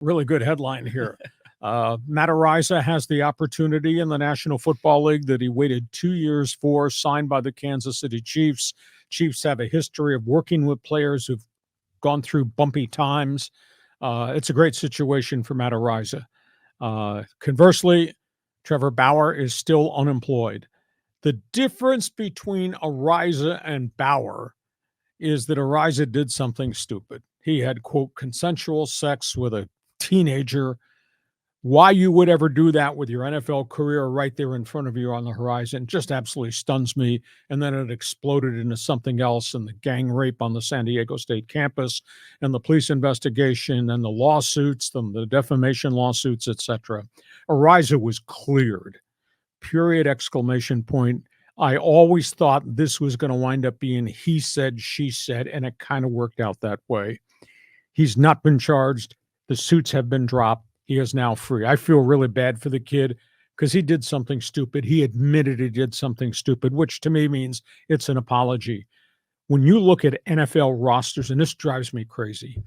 Really good headline here. Matt Araiza has the opportunity in the National Football League that he waited 2 years for, signed by the Kansas City Chiefs. Chiefs have a history of working with players who've gone through bumpy times. It's a great situation for Matt Araiza. Conversely, Trevor Bauer is still unemployed. The difference between Araiza and Bauer is that Araiza did something stupid. He had, quote, consensual sex with a teenager. Why you would ever do that with your NFL career right there in front of you on the horizon just absolutely stuns me. And then it exploded into something else, and the gang rape on the San Diego State campus and the police investigation and the lawsuits, the defamation lawsuits, etc. Araiza was cleared. Period, exclamation point. I always thought this was going to wind up being he said, she said, and it kind of worked out that way. He's not been charged. The suits have been dropped. He is now free. I feel really bad for the kid because he did something stupid. He admitted he did something stupid, which to me means it's an apology. When you look at NFL rosters, and this drives me crazy,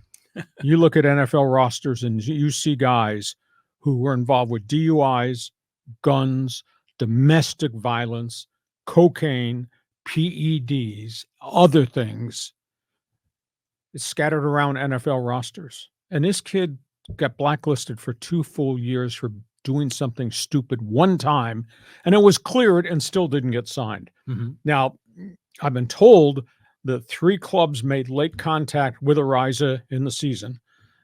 you look at NFL rosters and you see guys who were involved with DUIs, guns, domestic violence, cocaine, PEDs, other things. It's scattered around NFL rosters. And this kid got blacklisted for 2 full years for doing something stupid one time, and it was cleared and still didn't get signed. Mm-hmm. Now, I've been told that 3 clubs made late contact with Araiza in the season,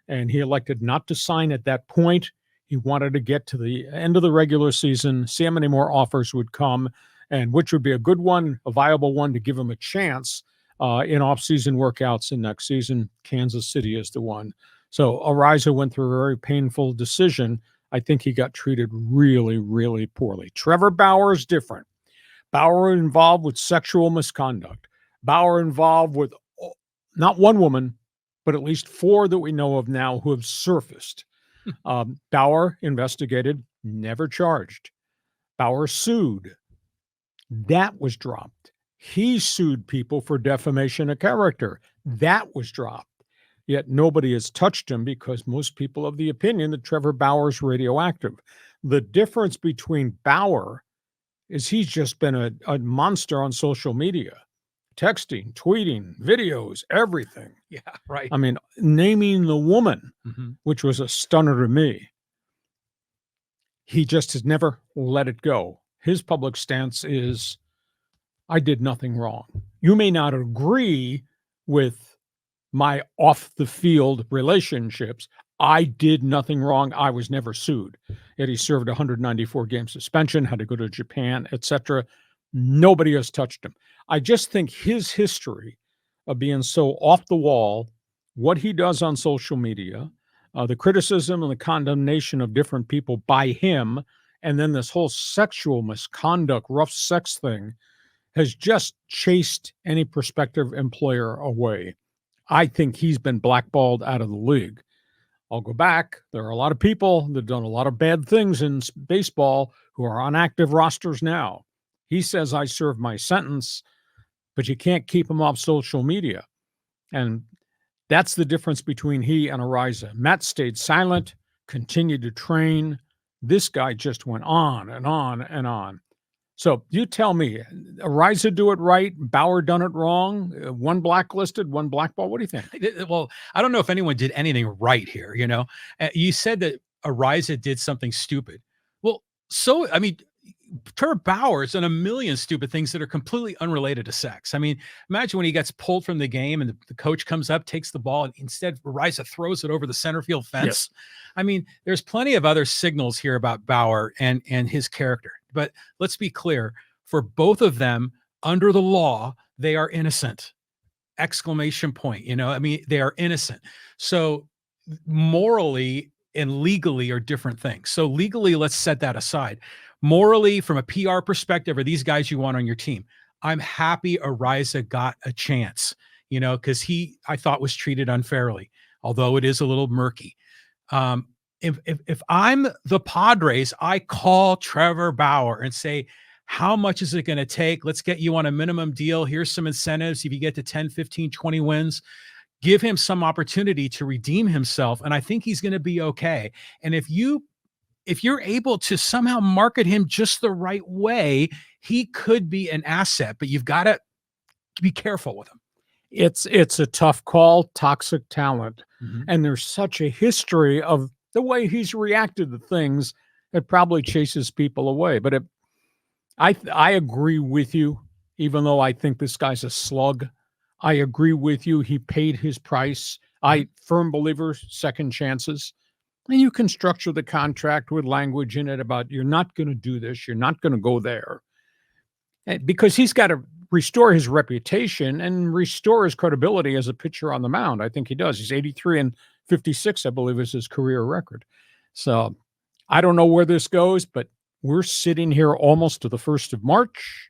and he elected not to sign at that point. He wanted to get to the end of the regular season, see how many more offers would come, and which would be a good one, a viable one to give him a chance in off-season workouts in next season. Kansas City is the one. So Araiza went through a very painful decision. I think he got treated really, really poorly. Trevor Bauer is different. Bauer involved with sexual misconduct. Bauer involved with not one woman, but at least 4 that we know of now who have surfaced. Bauer investigated, never charged. Bauer sued. That was dropped. He sued people for defamation of character. That was dropped. Yet nobody has touched him because most people have the opinion that Trevor Bauer is radioactive. The difference between Bauer is he's just been a monster on social media, texting, tweeting, videos, everything. Yeah, right. I mean, naming the woman, which was a stunner to me. He just has never let it go. His public stance is, I did nothing wrong. You may not agree with my off-the-field relationships. I did nothing wrong. I was never sued. Yet he served a 194-game suspension, had to go to Japan, etc. Nobody has touched him. I just think his history of being so off the wall, what he does on social media, the criticism and the condemnation of different people by him, and then this whole sexual misconduct, rough sex thing, has just chased any prospective employer away. I think he's been blackballed out of the league. I'll go back. There are a lot of people that have done a lot of bad things in baseball who are on active rosters now. He says, I served my sentence, but you can't keep him off social media. And that's the difference between he and Araiza. Matt stayed silent, continued to train. This guy just went on and on and on. So you tell me, Araiza do it right, Bauer done it wrong, one blacklisted, one blackball. What do you think? Well, I don't know if anyone did anything right here. You know, you said that Araiza did something stupid. Well, so, I mean, Trevor Bauer's done a million stupid things that are completely unrelated to sex. I mean, imagine when he gets pulled from the game and the coach comes up, takes the ball, and instead Araiza throws it over the center field fence. Yep. I mean, there's plenty of other signals here about Bauer and his character. But let's be clear, for both of them, under the law, they are innocent. Exclamation point. You know, I mean, they are innocent. So morally and legally are different things. So legally, let's set that aside. Morally, from a PR perspective, are these guys you want on your team? I'm happy Araiza got a chance, you know, because I thought was treated unfairly, although it is a little murky. If I'm the Padres, I call Trevor Bauer and say, how much is it going to take? Let's get you on a minimum deal. Here's some incentives. If you get to 10, 15, 20 wins, give him some opportunity to redeem himself, and I think he's going to be okay. And if you're able to somehow market him just the right way, he could be an asset, but you've got to be careful with him. It's a tough call, toxic talent. Mhm. And there's such a history of the way he's reacted to things that probably chases people away. But I agree with you, even though I think this guy's a slug. I agree with you. He paid his price. I firm believer second chances. And you can structure the contract with language in it about you're not going to do this, you're not going to go there. Because he's got to restore his reputation and restore his credibility as a pitcher on the mound. I think he does. He's 83 and 56, I believe, is his career record. So I don't know where this goes, but we're sitting here almost to the 1st of March.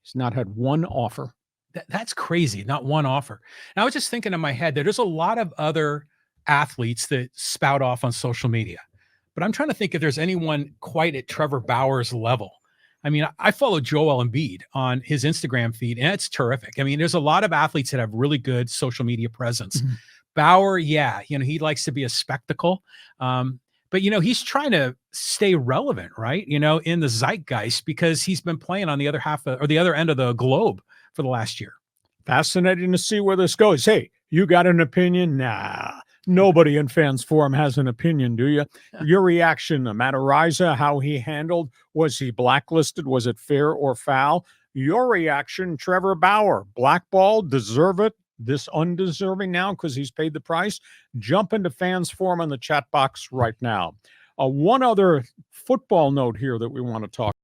He's not had one offer. That's crazy. Not one offer. And I was just thinking in my head that there's a lot of other athletes that spout off on social media, but I'm trying to think if there's anyone quite at Trevor Bauer's level. I mean, I follow Joel Embiid on his Instagram feed, and it's terrific. I mean, there's a lot of athletes that have really good social media presence. Mhm. Bauer, yeah, he likes to be a spectacle. But he's trying to stay relevant, right? In the zeitgeist, because he's been playing on the other or the other end of the globe for the last year. Fascinating to see where this goes. Hey, you got an opinion? Nah, nobody in Fans Forum has an opinion, do you? Your reaction to Matt Araiza, how he handled, was he blacklisted? Was it fair or foul? Your reaction, Trevor Bauer, blackballed, deserve it? This undeserving now because he's paid the price? Jump into Fans Forum in the chat box right now. One other football note here that we want to talk